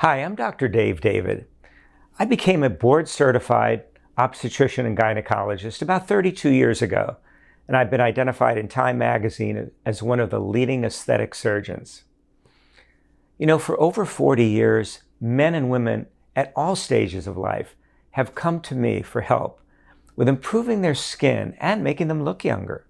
Hi, I'm Dr. Dave David. I became a board-certified obstetrician and gynecologist about 32 years ago, and I've been identified in Time magazine as one of the leading aesthetic surgeons. For over 40 years, men and women at all stages of life have come to me for help with improving their skin and making them look younger.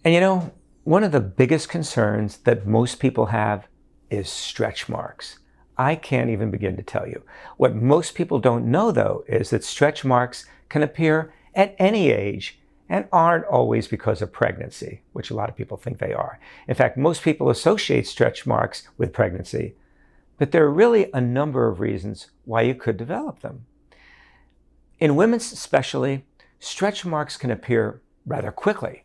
And one of the biggest concerns that most people have is stretch marks. I can't even begin to tell you. What most people don't know, though, is that stretch marks can appear at any age and aren't always because of pregnancy, which a lot of people think they are. In fact, most people associate stretch marks with pregnancy, but there are really a number of reasons why you could develop them. In women especially, stretch marks can appear rather quickly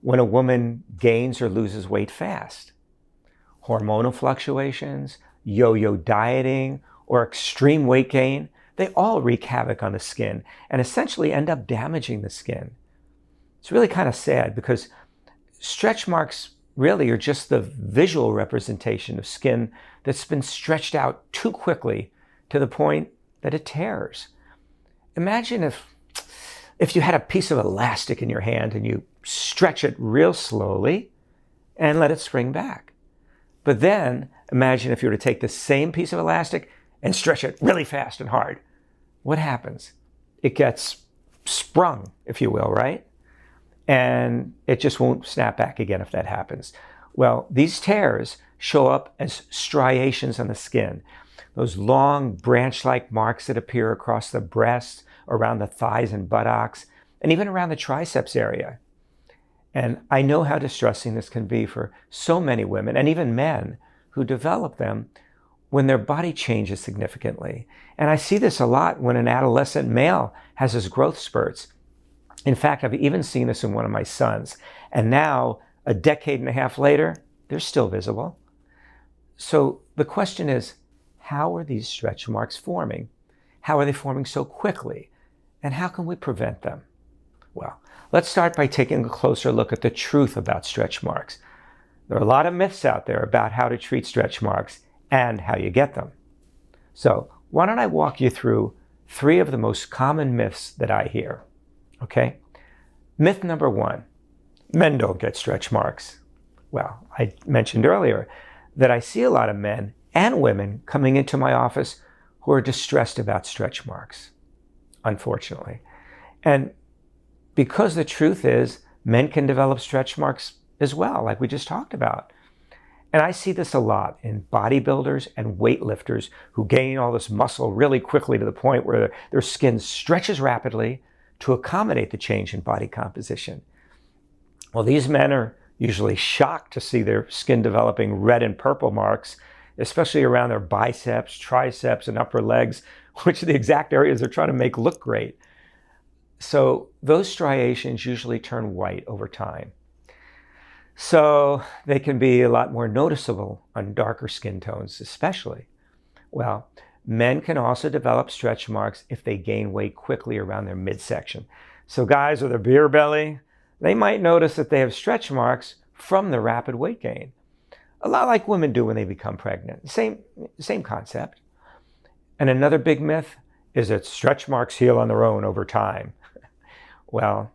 when a woman gains or loses weight fast. Hormonal fluctuations, yo-yo dieting, or extreme weight gain, they all wreak havoc on the skin and essentially end up damaging the skin. It's really kind of sad because stretch marks really are just the visual representation of skin that's been stretched out too quickly to the point that it tears. Imagine if you had a piece of elastic in your hand and you stretch it real slowly and let it spring back. But then imagine if you were to take the same piece of elastic and stretch it really fast and hard. What happens? It gets sprung, if you will, right? And it just won't snap back again if that happens. Well, these tears show up as striations on the skin. Those long branch-like marks that appear across the breasts, around the thighs and buttocks, and even around the triceps area. And I know how distressing this can be for so many women and even men who develop them when their body changes significantly. And I see this a lot when an adolescent male has his growth spurts. In fact, I've even seen this in one of my sons. And now, a decade and a half later, they're still visible. So the question is, how are these stretch marks forming? How are they forming so quickly? And how can we prevent them? Well, let's start by taking a closer look at the truth about stretch marks. There are a lot of myths out there about how to treat stretch marks and how you get them. So why don't I walk you through 3 of the most common myths that I hear, okay? Myth number 1, men don't get stretch marks. Well, I mentioned earlier that I see a lot of men and women coming into my office who are distressed about stretch marks, unfortunately. And because the truth is, men can develop stretch marks as well, like we just talked about. And I see this a lot in bodybuilders and weightlifters who gain all this muscle really quickly to the point where their skin stretches rapidly to accommodate the change in body composition. Well, these men are usually shocked to see their skin developing red and purple marks, especially around their biceps, triceps, and upper legs, which are the exact areas they're trying to make look great. So those striations usually turn white over time. So they can be a lot more noticeable on darker skin tones, especially. Well, men can also develop stretch marks if they gain weight quickly around their midsection. So guys with a beer belly, they might notice that they have stretch marks from the rapid weight gain. A lot like women do when they become pregnant. Same concept. And another big myth is that stretch marks heal on their own over time. Well,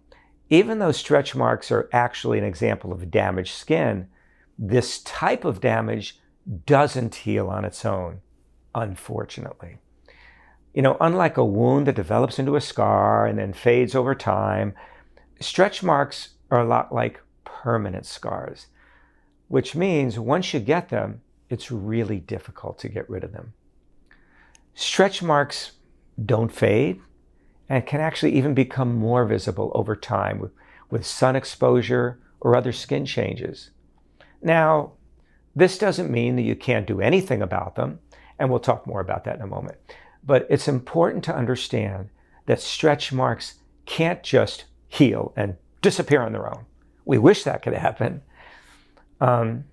even though stretch marks are actually an example of damaged skin, this type of damage doesn't heal on its own, unfortunately. Unlike a wound that develops into a scar and then fades over time, stretch marks are a lot like permanent scars, which means once you get them, it's really difficult to get rid of them. Stretch marks don't fade and can actually even become more visible over time with sun exposure or other skin changes. Now, this doesn't mean that you can't do anything about them, and we'll talk more about that in a moment. But it's important to understand that stretch marks can't just heal and disappear on their own. We wish that could happen. And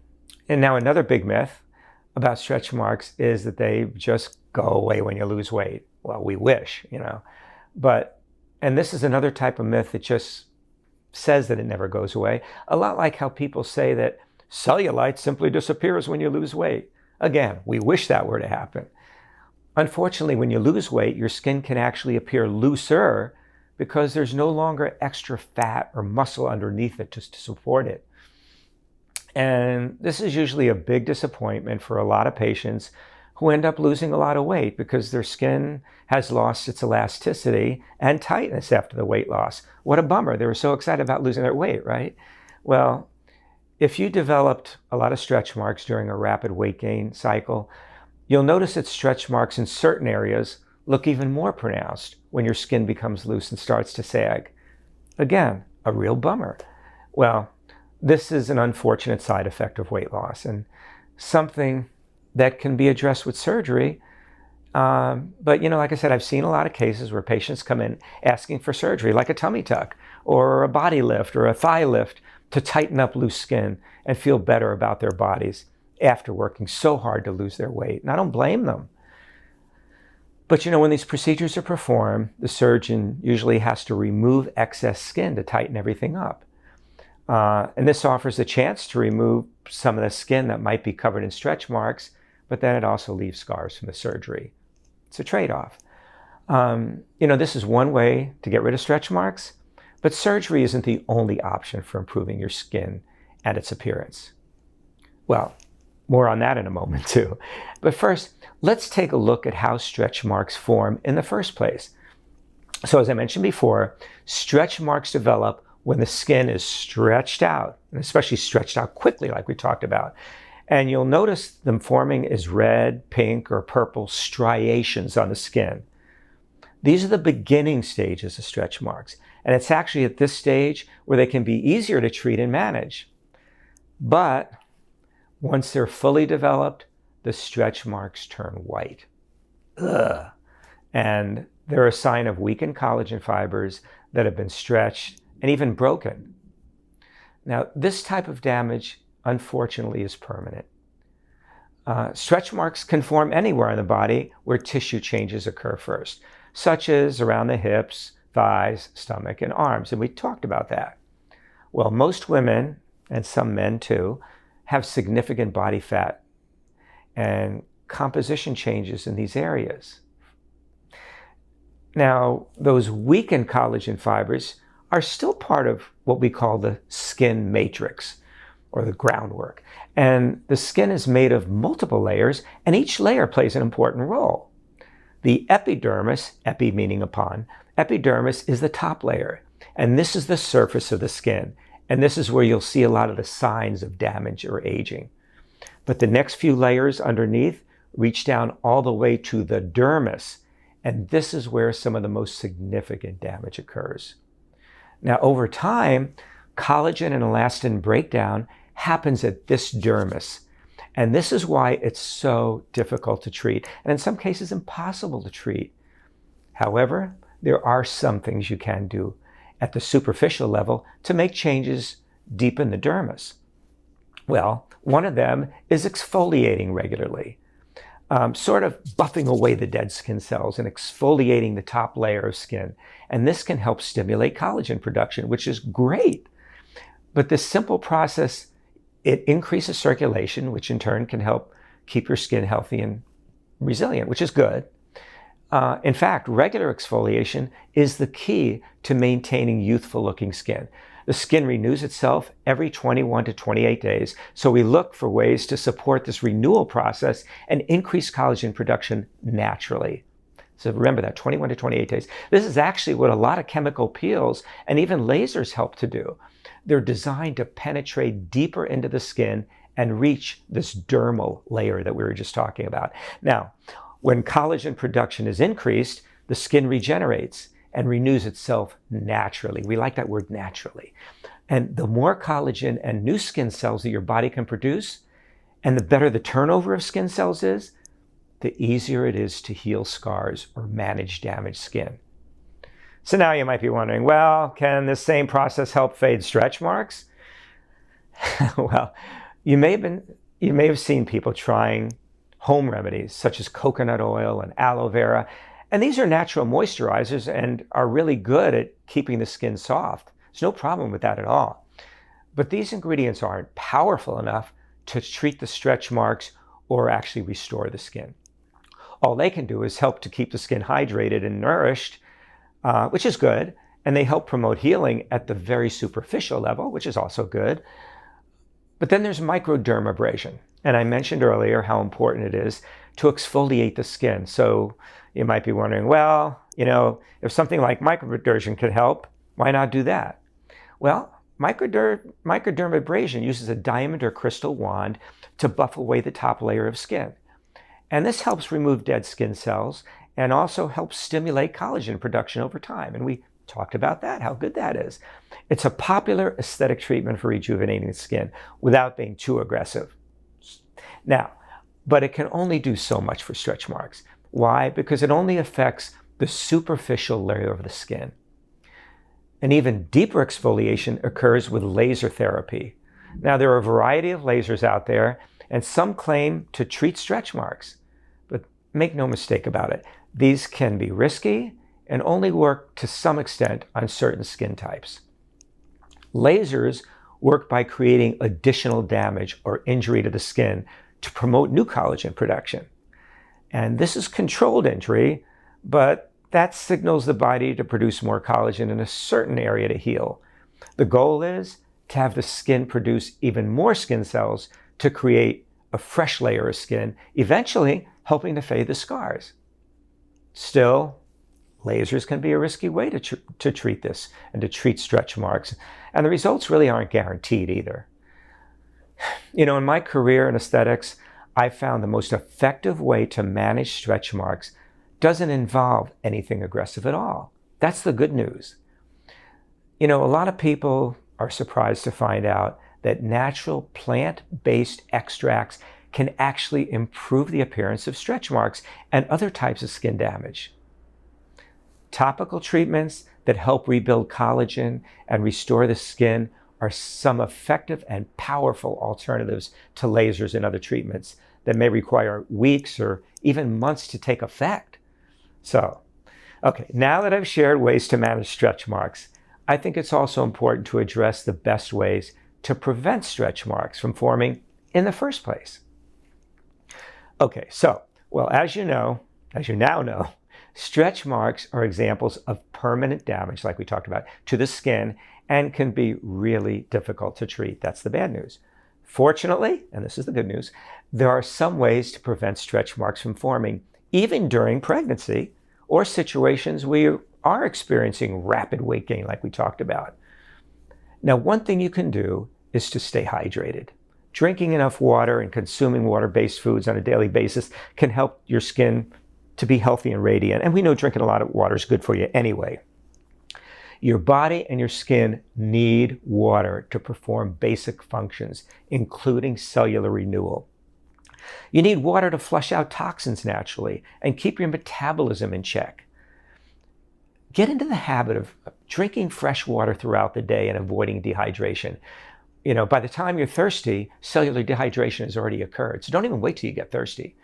now another big myth about stretch marks is that they just go away when you lose weight. Well, we wish, and this is another type of myth that just says that it never goes away. A lot like how people say that cellulite simply disappears when you lose weight. Again, we wish that were to happen. Unfortunately, when you lose weight, your skin can actually appear looser because there's no longer extra fat or muscle underneath it just to support it. And this is usually a big disappointment for a lot of patients who end up losing a lot of weight because their skin has lost its elasticity and tightness after the weight loss. What a bummer. They were so excited about losing their weight, right? Well, if you developed a lot of stretch marks during a rapid weight gain cycle, you'll notice that stretch marks in certain areas look even more pronounced when your skin becomes loose and starts to sag. Again, a real bummer. Well, this is an unfortunate side effect of weight loss and something that can be addressed with surgery. But like I said, I've seen a lot of cases where patients come in asking for surgery, like a tummy tuck or a body lift or a thigh lift to tighten up loose skin and feel better about their bodies after working so hard to lose their weight. And I don't blame them. But when these procedures are performed, the surgeon usually has to remove excess skin to tighten everything up. And this offers a chance to remove some of the skin that might be covered in stretch marks, but then it also leaves scars from the surgery. It's a trade-off. This is one way to get rid of stretch marks, but surgery isn't the only option for improving your skin and its appearance. Well, more on that in a moment too. But first, let's take a look at how stretch marks form in the first place. So as I mentioned before, stretch marks develop when the skin is stretched out, and especially stretched out quickly like we talked about. And you'll notice them forming as red, pink, or purple striations on the skin. These are the beginning stages of stretch marks, and it's actually at this stage where they can be easier to treat and manage. But once they're fully developed, the stretch marks turn white. Ugh. And they're a sign of weakened collagen fibers that have been stretched and even broken. Now, this type of damage, unfortunately, is permanent. Stretch marks can form anywhere in the body where tissue changes occur first, such as around the hips, thighs, stomach, and arms, and we talked about that. Well, most women, and some men too, have significant body fat and composition changes in these areas. Now, those weakened collagen fibers are still part of what we call the skin matrix, or the groundwork. And the skin is made of multiple layers, and each layer plays an important role. The epidermis, epi meaning upon, epidermis is the top layer, and this is the surface of the skin. And this is where you'll see a lot of the signs of damage or aging. But the next few layers underneath reach down all the way to the dermis, and this is where some of the most significant damage occurs. Now, over time, collagen and elastin breakdown happens at this dermis. And this is why it's so difficult to treat, and in some cases impossible to treat. However, there are some things you can do at the superficial level to make changes deep in the dermis. Well, one of them is exfoliating regularly, sort of buffing away the dead skin cells and exfoliating the top layer of skin. And this can help stimulate collagen production, which is great. But this simple process, it increases circulation, which in turn can help keep your skin healthy and resilient, which is good. In fact, regular exfoliation is the key to maintaining youthful-looking skin. The skin renews itself every 21 to 28 days, so we look for ways to support this renewal process and increase collagen production naturally. So remember that, 21 to 28 days. This is actually what a lot of chemical peels and even lasers help to do. They're designed to penetrate deeper into the skin and reach this dermal layer that we were just talking about. Now, when collagen production is increased, the skin regenerates and renews itself naturally. We like that word, naturally. And the more collagen and new skin cells that your body can produce, and the better the turnover of skin cells is, the easier it is to heal scars or manage damaged skin. So now you might be wondering, well, can this same process help fade stretch marks? Well, you may have seen people trying home remedies such as coconut oil and aloe vera. And these are natural moisturizers and are really good at keeping the skin soft. There's no problem with that at all. But these ingredients aren't powerful enough to treat the stretch marks or actually restore the skin. All they can do is help to keep the skin hydrated and nourished, which is good, and they help promote healing at the very superficial level, which is also good. But then there's microdermabrasion, and I mentioned earlier how important it is to exfoliate the skin. So you might be wondering, well, if something like microdermabrasion could help, why not do that? Well, microdermabrasion uses a diamond or crystal wand to buff away the top layer of skin. And this helps remove dead skin cells and also helps stimulate collagen production over time. And we talked about that, how good that is. It's a popular aesthetic treatment for rejuvenating the skin without being too aggressive. Now, but it can only do so much for stretch marks. Why? Because it only affects the superficial layer of the skin. An even deeper exfoliation occurs with laser therapy. Now, there are a variety of lasers out there, and some claim to treat stretch marks. But make no mistake about it, these can be risky and only work to some extent on certain skin types. Lasers work by creating additional damage or injury to the skin to promote new collagen production. And this is controlled injury, but that signals the body to produce more collagen in a certain area to heal. The goal is to have the skin produce even more skin cells to create a fresh layer of skin, eventually helping to fade the scars. Still, lasers can be a risky way to treat this and to treat stretch marks, and the results really aren't guaranteed either. In my career in aesthetics, I found the most effective way to manage stretch marks doesn't involve anything aggressive at all. That's the good news. A lot of people are surprised to find out that natural plant-based extracts can actually improve the appearance of stretch marks and other types of skin damage. Topical treatments that help rebuild collagen and restore the skin are some effective and powerful alternatives to lasers and other treatments that may require weeks or even months to take effect. So, okay, now that I've shared ways to manage stretch marks, I think it's also important to address the best ways to prevent stretch marks from forming in the first place. Okay, so, well, as you now know, stretch marks are examples of permanent damage, like we talked about, to the skin and can be really difficult to treat. That's the bad news. Fortunately, and this is the good news, there are some ways to prevent stretch marks from forming, even during pregnancy or situations where you are experiencing rapid weight gain like we talked about. Now, one thing you can do is to stay hydrated. Drinking enough water and consuming water-based foods on a daily basis can help your skin to be healthy and radiant. And we know drinking a lot of water is good for you anyway. Your body and your skin need water to perform basic functions, including cellular renewal. You need water to flush out toxins naturally and keep your metabolism in check. Get into the habit of drinking fresh water throughout the day and avoiding dehydration. By the time you're thirsty, cellular dehydration has already occurred. So don't even wait till you get thirsty.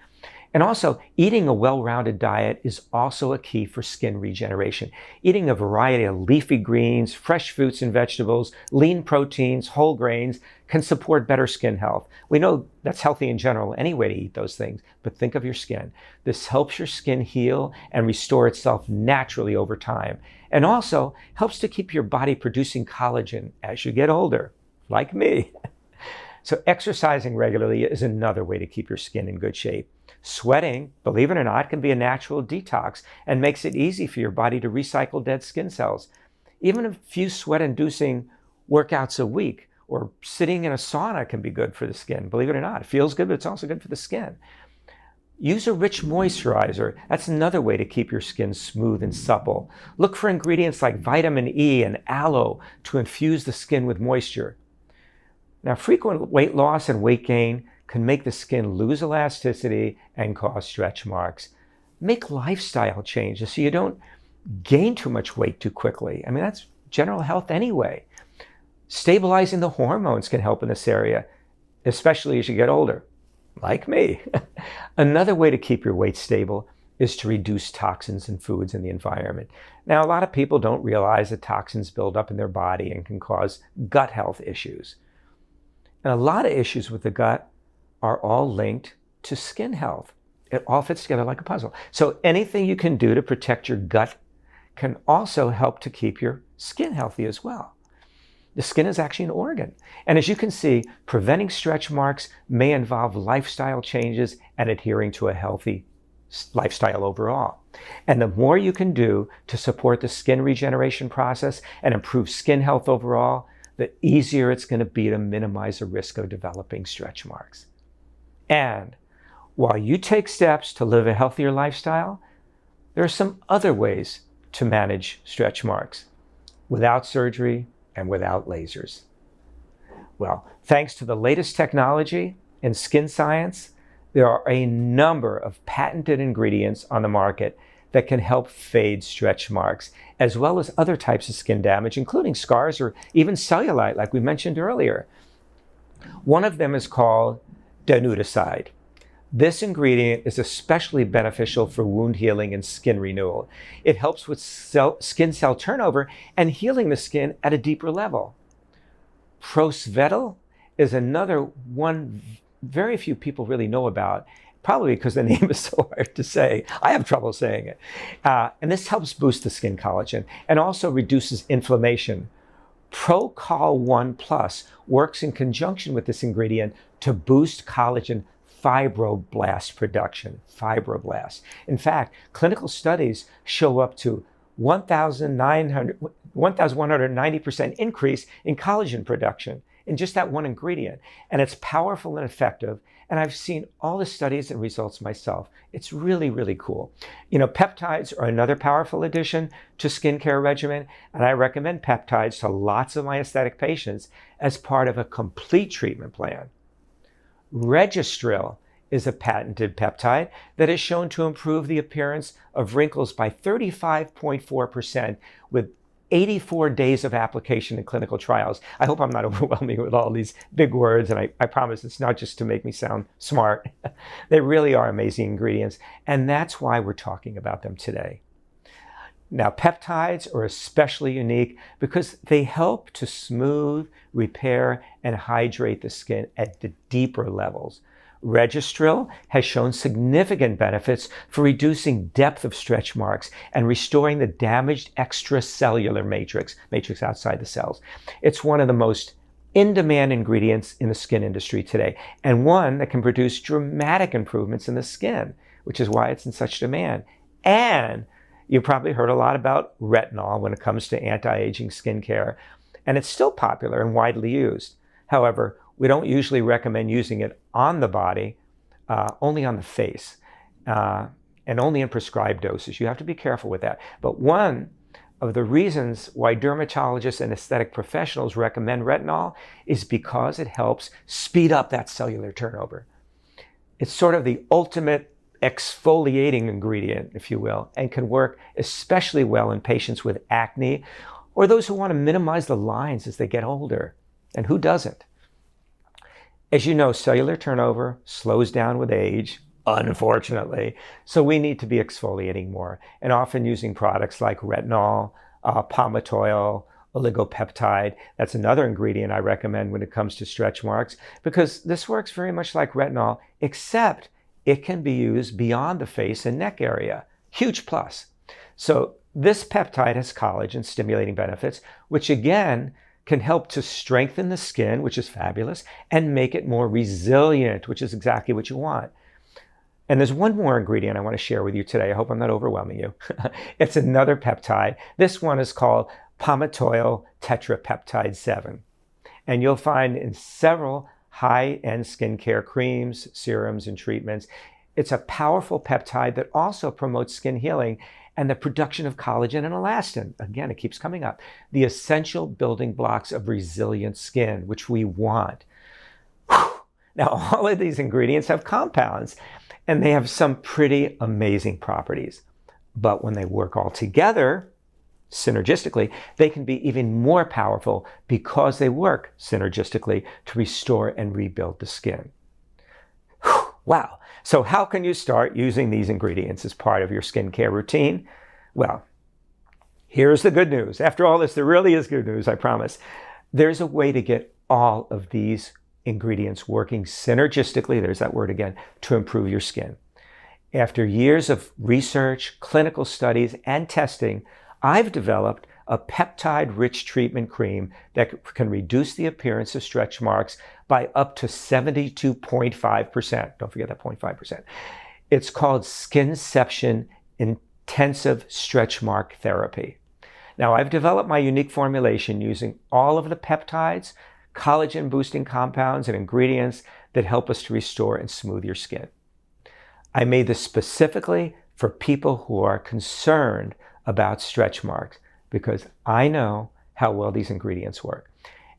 And also, eating a well-rounded diet is also a key for skin regeneration. Eating a variety of leafy greens, fresh fruits and vegetables, lean proteins, whole grains can support better skin health. We know that's healthy in general anyway to eat those things, but think of your skin. This helps your skin heal and restore itself naturally over time, and also helps to keep your body producing collagen as you get older, like me. So exercising regularly is another way to keep your skin in good shape. Sweating, believe it or not, can be a natural detox and makes it easy for your body to recycle dead skin cells. Even a few sweat-inducing workouts a week or sitting in a sauna can be good for the skin. Believe it or not, it feels good, but it's also good for the skin. Use a rich moisturizer. That's another way to keep your skin smooth and supple. Look for ingredients like vitamin E and aloe to infuse the skin with moisture. Now, frequent weight loss and weight gain can make the skin lose elasticity and cause stretch marks. Make lifestyle changes so you don't gain too much weight too quickly. I mean, that's general health anyway. Stabilizing the hormones can help in this area, especially as you get older, like me. Another way to keep your weight stable is to reduce toxins and foods in the environment. Now, a lot of people don't realize that toxins build up in their body and can cause gut health issues. And a lot of issues with the gut are all linked to skin health. It all fits together like a puzzle. So anything you can do to protect your gut can also help to keep your skin healthy as well. The skin is actually an organ. And as you can see, preventing stretch marks may involve lifestyle changes and adhering to a healthy lifestyle overall. And the more you can do to support the skin regeneration process and improve skin health overall, the easier it's going to be to minimize the risk of developing stretch marks. And while you take steps to live a healthier lifestyle, there are some other ways to manage stretch marks without surgery and without lasers. Well, thanks to the latest technology in skin science, there are a number of patented ingredients on the market that can help fade stretch marks, as well as other types of skin damage, including scars or even cellulite, like we mentioned earlier. One of them is called denudicide. This ingredient is especially beneficial for wound healing and skin renewal. It helps with skin cell turnover and healing the skin at a deeper level. Prosvetal is another one very few people really know about, probably because the name is so hard to say. I have trouble saying it. And this helps boost the skin collagen and also reduces inflammation. Procol1 Plus works in conjunction with this ingredient to boost collagen fibroblast production, fibroblasts. In fact, clinical studies show up to 1,190% increase in collagen production in just that one ingredient. And it's powerful and effective. And I've seen all the studies and results myself. It's really, really cool. You know, peptides are another powerful addition to skincare regimen. And I recommend peptides to lots of my aesthetic patients as part of a complete treatment plan. Registril is a patented peptide that is shown to improve the appearance of wrinkles by 35.4% with 84 days of application in clinical trials. I hope I'm not overwhelming with all these big words, and I promise it's not just to make me sound smart. They really are amazing ingredients, and that's why we're talking about them today. Now, peptides are especially unique because they help to smooth, repair, and hydrate the skin at the deeper levels. Registril has shown significant benefits for reducing depth of stretch marks and restoring the damaged extracellular matrix outside the cells. It's one of the most in-demand ingredients in the skin industry today, and one that can produce dramatic improvements in the skin, which is why it's in such demand. And you've probably heard a lot about retinol when it comes to anti-aging skincare, and it's still popular and widely used. However, we don't usually recommend using it on the body, only on the face, and only in prescribed doses. You have to be careful with that. But one of the reasons why dermatologists and aesthetic professionals recommend retinol is because it helps speed up that cellular turnover. It's sort of the ultimate exfoliating ingredient, if you will, and can work especially well in patients with acne or those who want to minimize the lines as they get older. And who doesn't? As you know, cellular turnover slows down with age, unfortunately. So we need to be exfoliating more and often using products like retinol, palmitoyl, oligopeptide. That's another ingredient I recommend when it comes to stretch marks because this works very much like retinol, except it can be used beyond the face and neck area. Huge plus. So this peptide has collagen stimulating benefits, which again can help to strengthen the skin, which is fabulous, and make it more resilient, which is exactly what you want. And there's one more ingredient I want to share with you today. I hope I'm not overwhelming you. It's another peptide. This one is called palmitoyl tetrapeptide 7. And you'll find in several high-end skincare creams, serums, and treatments. It's a powerful peptide that also promotes skin healing and the production of collagen and elastin. Again, it keeps coming up. The essential building blocks of resilient skin, which we want. Now, all of these ingredients have compounds, and they have some pretty amazing properties. But when they work all together, synergistically, they can be even more powerful because they work synergistically to restore and rebuild the skin. Wow. So how can you start using these ingredients as part of your skincare routine? Well, here's the good news. After all this, there really is good news, I promise. There's a way to get all of these ingredients working synergistically, there's that word again, to improve your skin. After years of research, clinical studies, and testing, I've developed a peptide-rich treatment cream that can reduce the appearance of stretch marks by up to 72.5%. Don't forget that 0.5%. It's called Skinception Intensive Stretch Mark Therapy. Now, I've developed my unique formulation using all of the peptides, collagen-boosting compounds, and ingredients that help us to restore and smooth your skin. I made this specifically for people who are concerned about stretch marks because I know how well these ingredients work.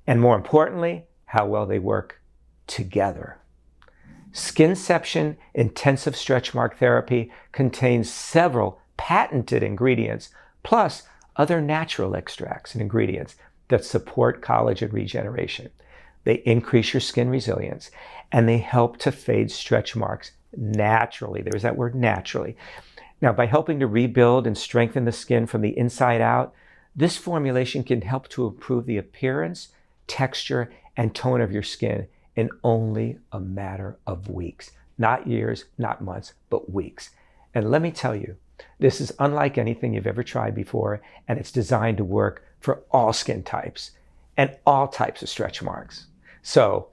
And more importantly, how well they work together. Skinception Intensive Stretch Mark Therapy contains several patented ingredients, plus other natural extracts and ingredients that support collagen regeneration. They increase your skin resilience, and they help to fade stretch marks naturally. There's that word, naturally. Now, by helping to rebuild and strengthen the skin from the inside out, this formulation can help to improve the appearance, texture, and tone of your skin in only a matter of weeks. Not years, not months, but weeks. And let me tell you, this is unlike anything you've ever tried before, and it's designed to work for all skin types and all types of stretch marks. So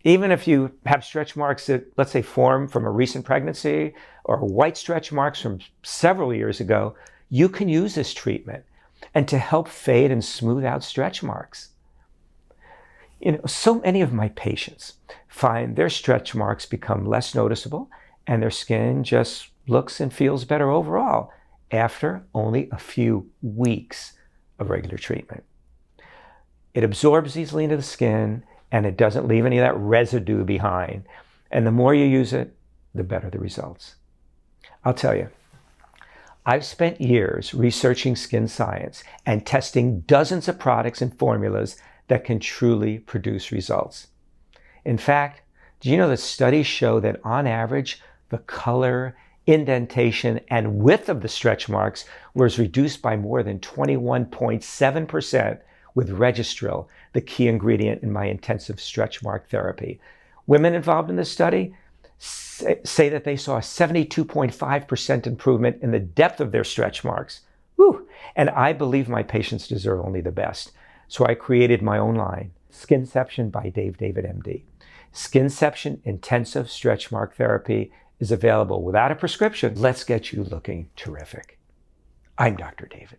even if you have stretch marks that, let's say, form from a recent pregnancy or white stretch marks from several years ago, you can use this treatment and to help fade and smooth out stretch marks. So many of my patients find their stretch marks become less noticeable and their skin just looks and feels better overall after only a few weeks of regular treatment. It absorbs easily into the skin and it doesn't leave any of that residue behind. And the more you use it, the better the results. I'll tell you, I've spent years researching skin science and testing dozens of products and formulas that can truly produce results. In fact, do you know that studies show that on average, the color, indentation, and width of the stretch marks was reduced by more than 21.7% with Registril, the key ingredient in my intensive stretch mark therapy. Women involved in this study say that they saw a 72.5% improvement in the depth of their stretch marks. Whew. And I believe my patients deserve only the best. So I created my own line, Skinception by Dave David, MD. Skinception Intensive Stretch Mark Therapy is available without a prescription. Let's get you looking terrific. I'm Dr. David.